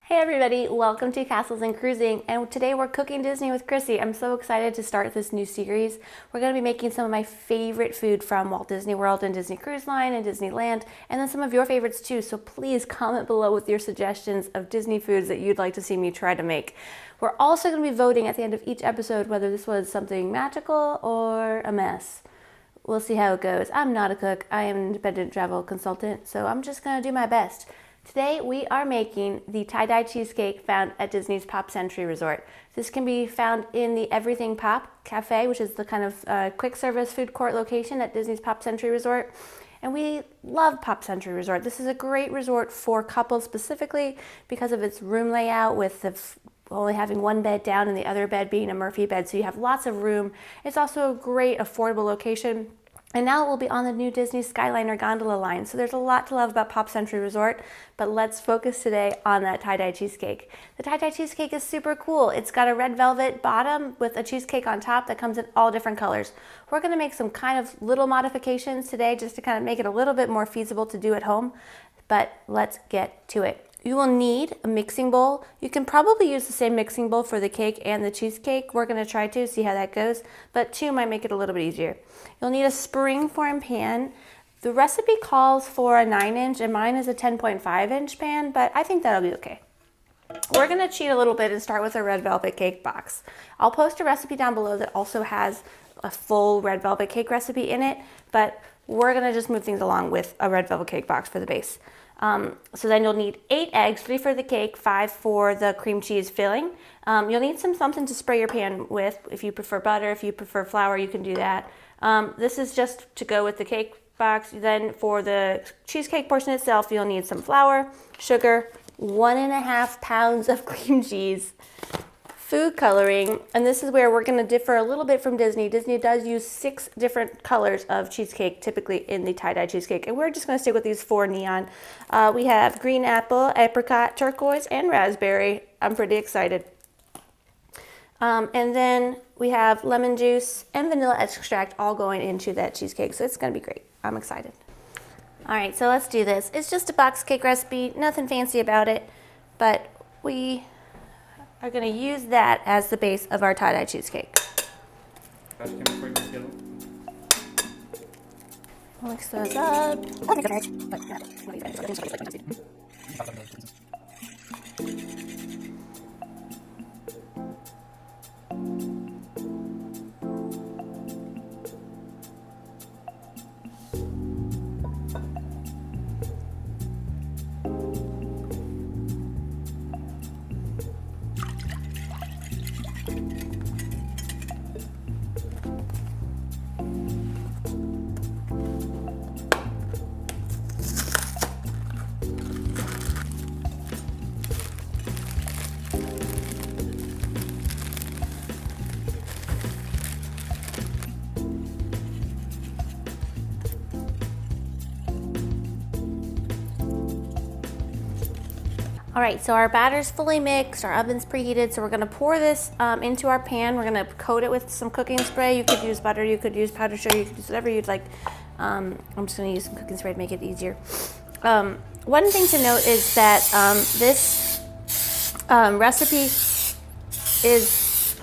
Hey everybody, welcome to Castles and Cruising, and today we're cooking Disney with Crissi. I'm so excited to start this new series. We're going to be making some of my favorite food from Walt Disney World and Disney Cruise Line and Disneyland, and then some of your favorites too, so please comment below with your suggestions of Disney foods that you'd like to see me try to make. We're also going to be voting at the end of each episode whether this was something magical or a mess. We'll see how it goes. I'm not a cook, I am an independent travel consultant, so I'm just going to do my best. Today we are making the Tie-Dye Cheesecake found at Disney's Pop Century Resort. This can be found in the Everything Pop Cafe, which is the kind of quick service food court location at Disney's Pop Century Resort. And we love Pop Century Resort. This is a great resort for couples specifically because of its room layout with only having one bed down and the other bed being a Murphy bed, so you have lots of room. It's also a great affordable location. And now it will be on the new Disney Skyliner gondola line. So there's a lot to love about Pop Century Resort, but let's focus today on that tie-dye cheesecake. The tie-dye cheesecake is super cool. It's got a red velvet bottom with a cheesecake on top that comes in all different colors. We're gonna make some kind of little modifications today just to kind of make it a little bit more feasible to do at home, but let's get to it. You will need a mixing bowl. You can probably use the same mixing bowl for the cake and the cheesecake. We're gonna try to see how that goes, but two might make it a little bit easier. You'll need a spring-form pan. The recipe calls for a 9-inch and mine is a 10.5-inch pan, but I think that'll be okay. We're gonna cheat a little bit and start with a red velvet cake box. I'll post a recipe down below that also has a full red velvet cake recipe in it, but we're gonna just move things along with a red velvet cake box for the base. So then you'll need 8 eggs, 3 for the cake, 5 for the cream cheese filling. You'll need something to spray your pan with. If you prefer butter, if you prefer flour, you can do that. This is just to go with the cake box. Then for the cheesecake portion itself, you'll need some flour, sugar, 1.5 pounds of cream cheese, food coloring, and this is where we're going to differ a little bit from Disney. Disney does use 6 different colors of cheesecake typically in the tie-dye cheesecake, and we're just going to stick with these 4 neon. We have green apple, apricot, turquoise, and raspberry. I'm pretty excited. And then we have lemon juice and vanilla extract all going into that cheesecake, so it's going to be great. I'm excited. All right, so let's do this. It's just a box cake recipe, nothing fancy about it, but we are going to use that as the base of our tie-dye cheesecake. Mix those up. All right, so our batter's fully mixed, our oven's preheated, so we're gonna pour this into our pan. We're gonna coat it with some cooking spray. You could use butter, you could use powdered sugar, you could use whatever you'd like. I'm just gonna use some cooking spray to make it easier. One thing to note is that this recipe is,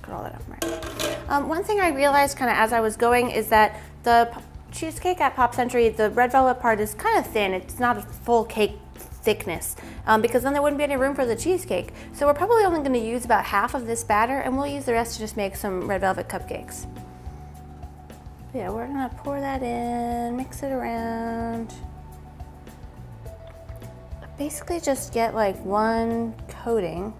got all that up right. One thing I realized kind of as I was going is that the cheesecake at Pop Century, the red velvet part is kind of thin. It's not a full cake thickness because then there wouldn't be any room for the cheesecake. So we're probably only going to use about half of this batter and we'll use the rest to just make some red velvet cupcakes. Yeah, we're going to pour that in, mix it around. Basically just get like one coating.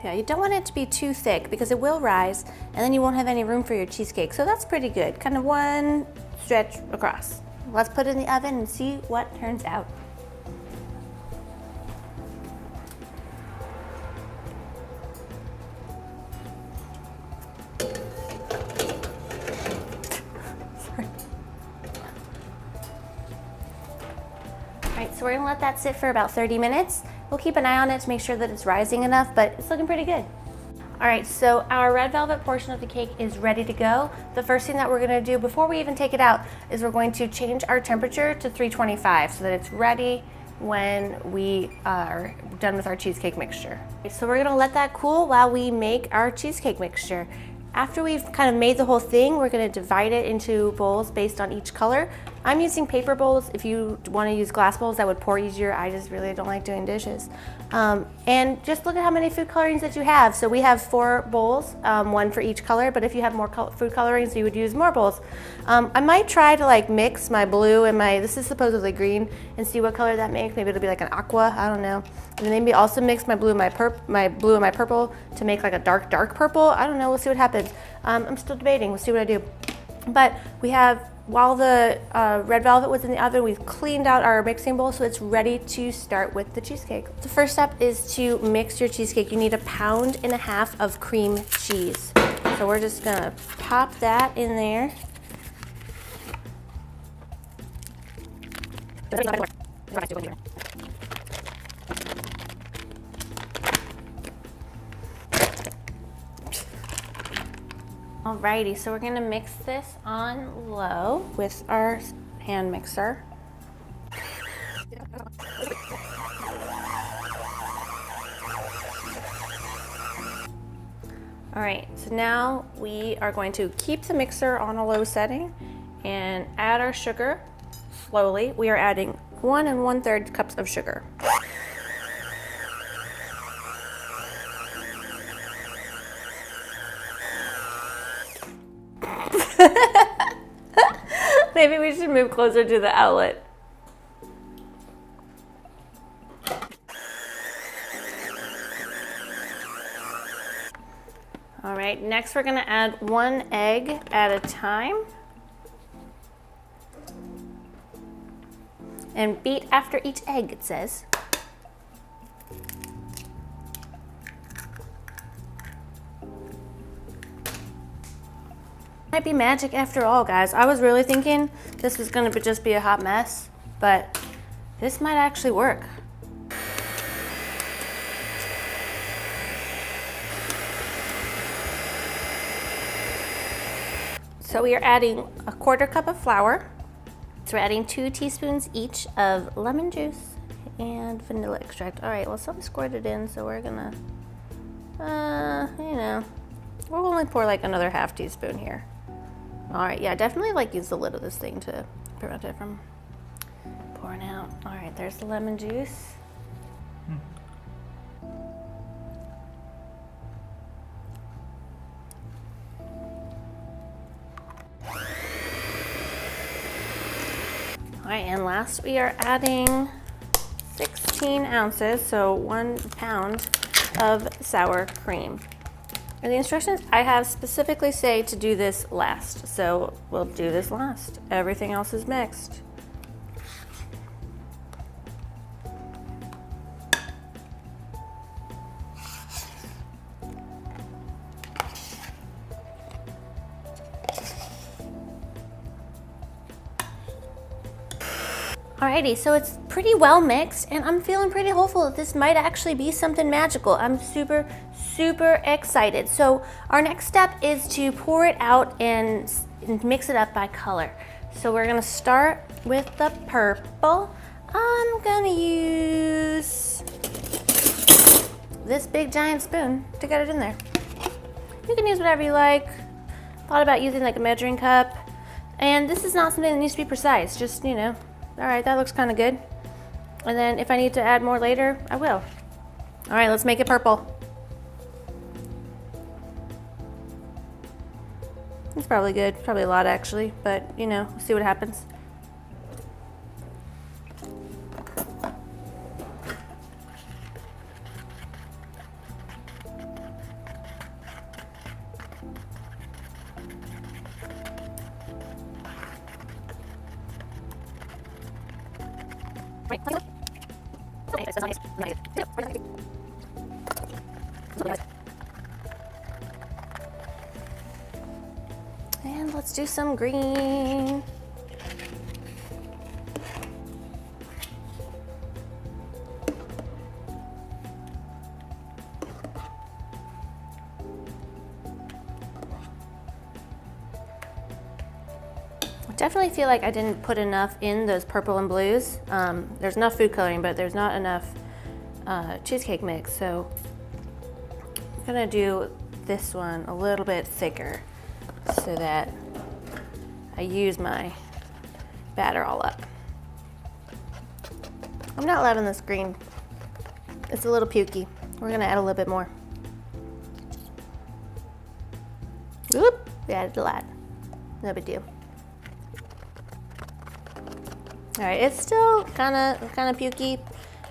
Yeah, you don't want it to be too thick because it will rise and then you won't have any room for your cheesecake. So that's pretty good. Kind of one stretch across. Let's put it in the oven and see what turns out. Sorry. All right, so we're gonna let that sit for about 30 minutes. We'll keep an eye on it to make sure that it's rising enough, but it's looking pretty good. All right, so our red velvet portion of the cake is ready to go. The first thing that we're gonna do before we even take it out is we're going to change our temperature to 325 so that it's ready when we are done with our cheesecake mixture. So we're gonna let that cool while we make our cheesecake mixture. After we've kind of made the whole thing, we're gonna divide it into bowls based on each color. I'm using paper bowls. If you wanna use glass bowls, that would pour easier. I just really don't like doing dishes. And just look at how many food colorings that you have. So we have 4 bowls, 1 for each color, but if you have more food colorings, you would use more bowls. I might try to like mix my blue and this is supposedly green, and see what color that makes. Maybe it'll be like an aqua, I don't know. And then maybe also mix my blue and my purple to make like a dark purple. I don't know, we'll see what happens. I'm still debating, we'll see what I do. But we have, while the red velvet was in the oven, we've cleaned out our mixing bowl so it's ready to start with the cheesecake. The first step is to mix your cheesecake. You need 1.5 pounds of cream cheese. So we're just gonna pop that in there. Alrighty, so we're gonna mix this on low with our hand mixer. All right, so now we are going to keep the mixer on a low setting and add our sugar slowly. We are adding 1 1/3 cups of sugar. Maybe we should move closer to the outlet. All right, next we're gonna add 1 egg at a time. And beat after each egg, it says. Might be magic after all, guys. I was really thinking this was gonna just be a hot mess, but this might actually work. So we are adding 1/4 cup of flour. So we're adding 2 teaspoons each of lemon juice and vanilla extract. All right, well, some squirted in, so we're gonna, we'll only pour like another 1/2 teaspoon here. All right, yeah, definitely like use the lid of this thing to prevent it from pouring out. All right, there's the lemon juice. All right, and last we are adding 16 ounces, so 1 pound of sour cream. And the instructions I have specifically say to do this last, so we'll do this last. Everything else is mixed. Alrighty, so it's pretty well mixed and I'm feeling pretty hopeful that this might actually be something magical. I'm super excited. So our next step is to pour it out and mix it up by color. So we're gonna start with the purple. I'm gonna use this big giant spoon to get it in there. You can use whatever you like. Thought about using like a measuring cup. And this is not something that needs to be precise, just, you know. All right, that looks kind of good. And then if I need to add more later, I will. All right, let's make it purple. It's probably good, probably a lot actually, but you know, we'll see what happens. And let's do some green. definitely feel like I didn't put enough in those purple and blues. There's enough food coloring, but there's not enough cheesecake mix. So I'm gonna do this one a little bit thicker so that I use my batter all up. I'm not loving this green. It's a little pukey. We're gonna add a little bit more. Oop, we added a lot. No big deal. All right, it's still kind of pukey.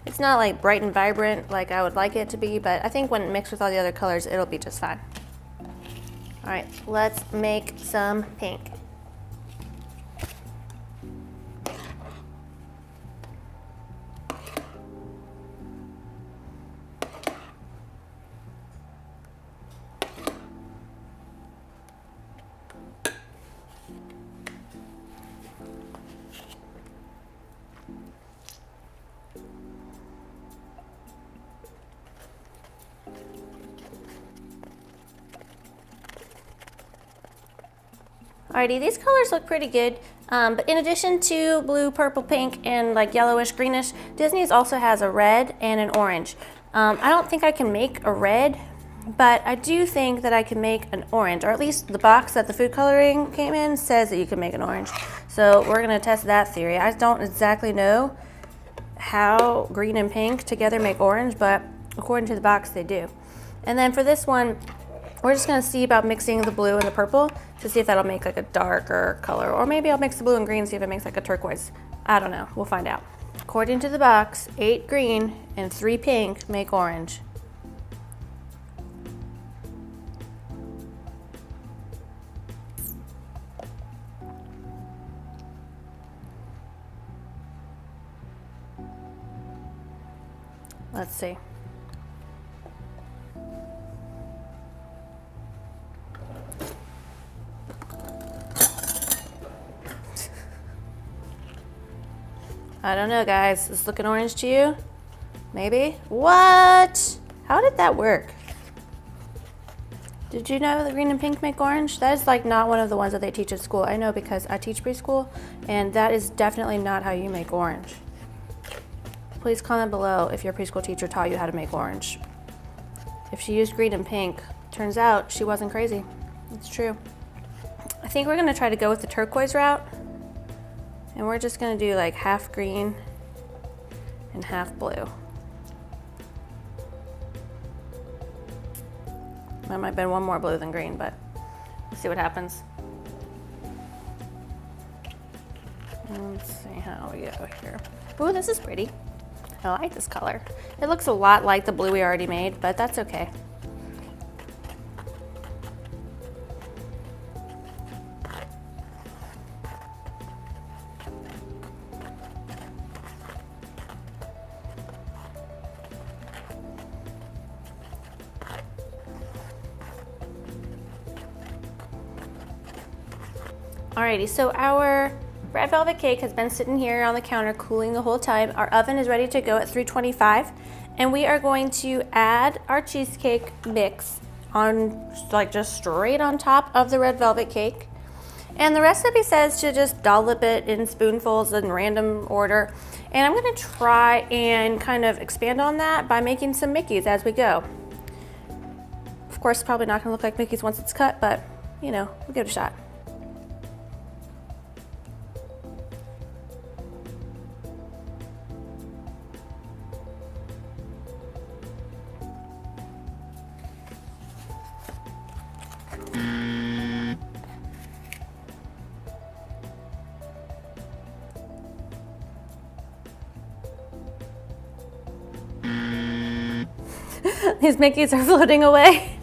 It's not like bright and vibrant like I would like it to be, but I think when mixed with all the other colors, it'll be just fine. All right, let's make some pink. Alrighty, these colors look pretty good, but in addition to blue, purple, pink, and like yellowish, greenish, Disney's also has a red and an orange. I don't think I can make a red, but I do think that I can make an orange, or at least the box that the food coloring came in says that you can make an orange. So we're gonna test that theory. I don't exactly know how green and pink together make orange, but according to the box, they do. And then for this one, we're just gonna see about mixing the blue and the purple to see if that'll make like a darker color, or maybe I'll mix the blue and green, see if it makes like a turquoise. I don't know, we'll find out. According to the box, 8 green and 3 pink make orange. Let's see. I don't know, guys. Is it looking orange to you? Maybe? What? How did that work? Did you know the green and pink make orange? That is like not one of the ones that they teach at school. I know because I teach preschool, and that is definitely not how you make orange. Please comment below if your preschool teacher taught you how to make orange. If she used green and pink, turns out she wasn't crazy. It's true. I think we're gonna try to go with the turquoise route. And we're just gonna do like half green and half blue. That might have been one more blue than green, but let's see what happens. Let's see how we go here. Ooh, this is pretty. I like this color. It looks a lot like the blue we already made, but that's okay. Alrighty, so our red velvet cake has been sitting here on the counter cooling the whole time. Our oven is ready to go at 325, and we are going to add our cheesecake mix on, like just straight on top of the red velvet cake. And the recipe says to just dollop it in spoonfuls in random order. And I'm gonna try and kind of expand on that by making some Mickeys as we go. Of course, it's probably not gonna look like Mickeys once it's cut, but you know, we'll give it a shot. These Mickeys are floating away.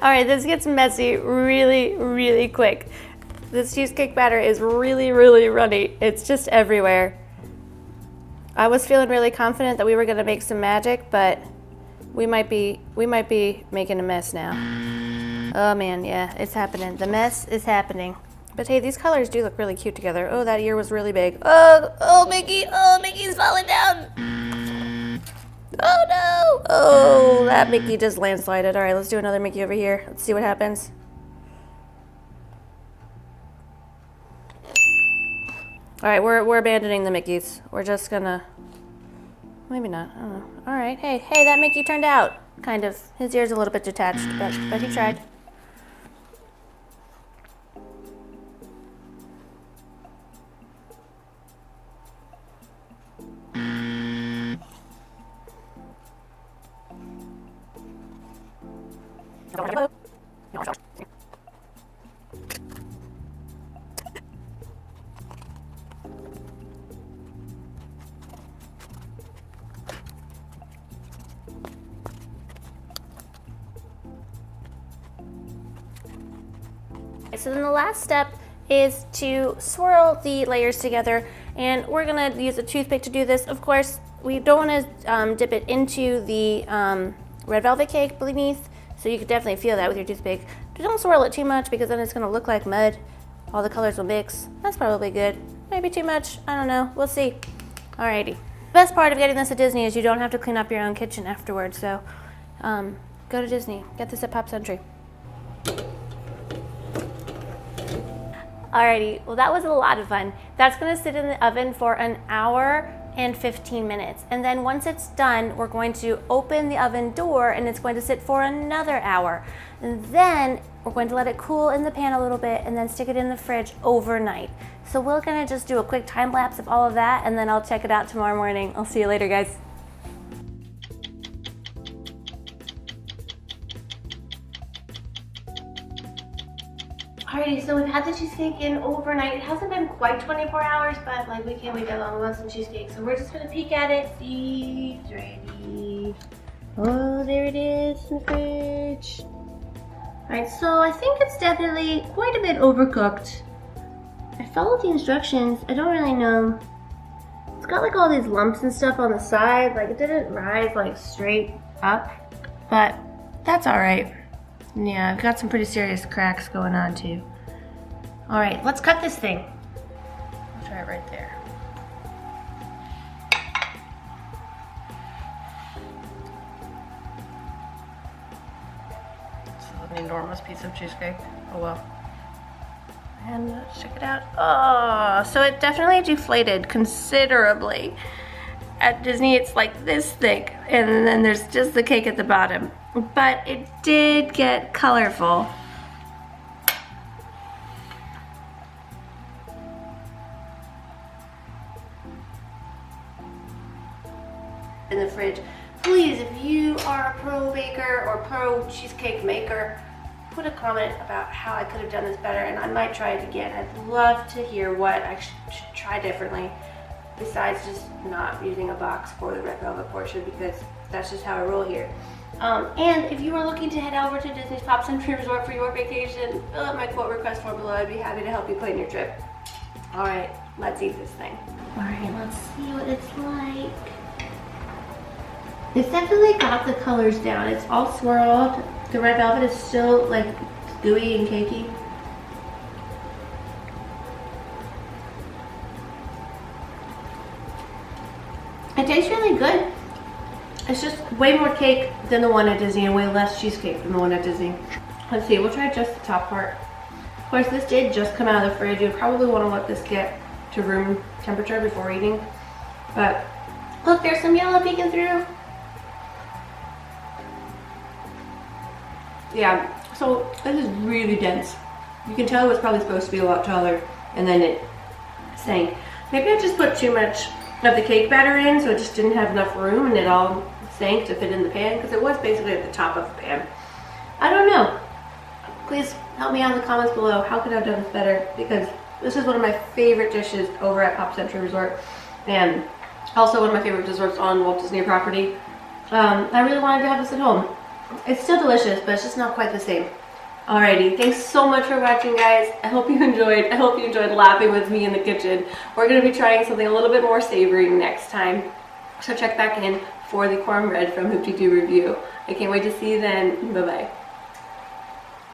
All right, this gets messy really, really quick. This cheesecake batter is really, really runny. It's just everywhere. I was feeling really confident that we were gonna make some magic, but we might be making a mess now. Oh man, yeah, it's happening. The mess is happening. But hey, these colors do look really cute together. Oh, that ear was really big. Oh, Mickey. Oh, Mickey's falling down. Oh, no. Oh, that Mickey just landslided. All right, let's do another Mickey over here. Let's see what happens. All right, we're abandoning the Mickeys. We're just gonna, maybe not, I don't know. All right, hey, that Mickey turned out. Kind of. His ear's a little bit detached, but he tried. So then the last step is to swirl the layers together, and we're gonna use a toothpick to do this. Of course, we don't want to dip it into the red velvet cake beneath, so you could definitely feel that with your toothpick. But don't swirl it too much because then it's gonna look like mud. All the colors will mix. That's probably good. Maybe too much, I don't know, we'll see. Alrighty. The best part of getting this at Disney is you don't have to clean up your own kitchen afterwards, so go to Disney, get this at Pop Century. Alrighty, well that was a lot of fun. That's gonna sit in the oven for an hour and 15 minutes. And then once it's done, we're going to open the oven door and it's going to sit for another hour. And then we're going to let it cool in the pan a little bit and then stick it in the fridge overnight. So we're gonna just do a quick time lapse of all of that and then I'll check it out tomorrow morning. I'll see you later, guys. Alrighty, so we've had the cheesecake in overnight. It hasn't been quite 24 hours, but like we can't wait that long. We want some cheesecake. So we're just gonna peek at it, see if it's ready. Oh, there it is in the fridge. Alright, so I think it's definitely quite a bit overcooked. I followed the instructions. I don't really know. It's got like all these lumps and stuff on the side. Like it didn't rise like straight up, but that's alright. Yeah, I've got some pretty serious cracks going on too. All right, let's cut this thing. I'll try it right there. This is an enormous piece of cheesecake. Oh well. And let's check it out. Oh, so it definitely deflated considerably. At Disney, it's like this thick, and then there's just the cake at the bottom. But it did get colorful. In the fridge. Please, if you are a pro baker or pro cheesecake maker, put a comment about how I could have done this better and I might try it again. I'd love to hear what I should try differently, besides just not using a box for the red velvet portion, because that's just how I roll here. And if you are looking to head over to Disney's Pop Century Resort for your vacation, fill out my quote request form below. I'd be happy to help you plan your trip. All right, let's eat this thing. All right, let's see what it's like. It's definitely got the colors down. It's all swirled. The red velvet is still like gooey and cakey. It tastes really good. It's just way more cake than the one at Disney and way less cheesecake than the one at Disney. Let's see, we'll try just the top part. Of course, this did just come out of the fridge. You probably want to let this get to room temperature before eating. But look, there's some yellow peeking through. Yeah, so this is really dense. You can tell it was probably supposed to be a lot taller and then it sank. Maybe I just put too much of the cake batter in, so it just didn't have enough room and it all sank to fit in the pan, because it was basically at the top of the pan. I don't know. Please help me out in the comments below. How could I have done this better? Because this is one of my favorite dishes over at Pop Century Resort, and also one of my favorite desserts on Walt Disney property. I really wanted to have this at home. It's still delicious, but it's just not quite the same. Alrighty, thanks so much for watching, guys. I hope you enjoyed. I hope you enjoyed laughing with me in the kitchen. We're going to be trying something a little bit more savory next time, so check back in for the cornbread from Hoop-Dee-Doo review. I can't wait to see you then. Bye-bye.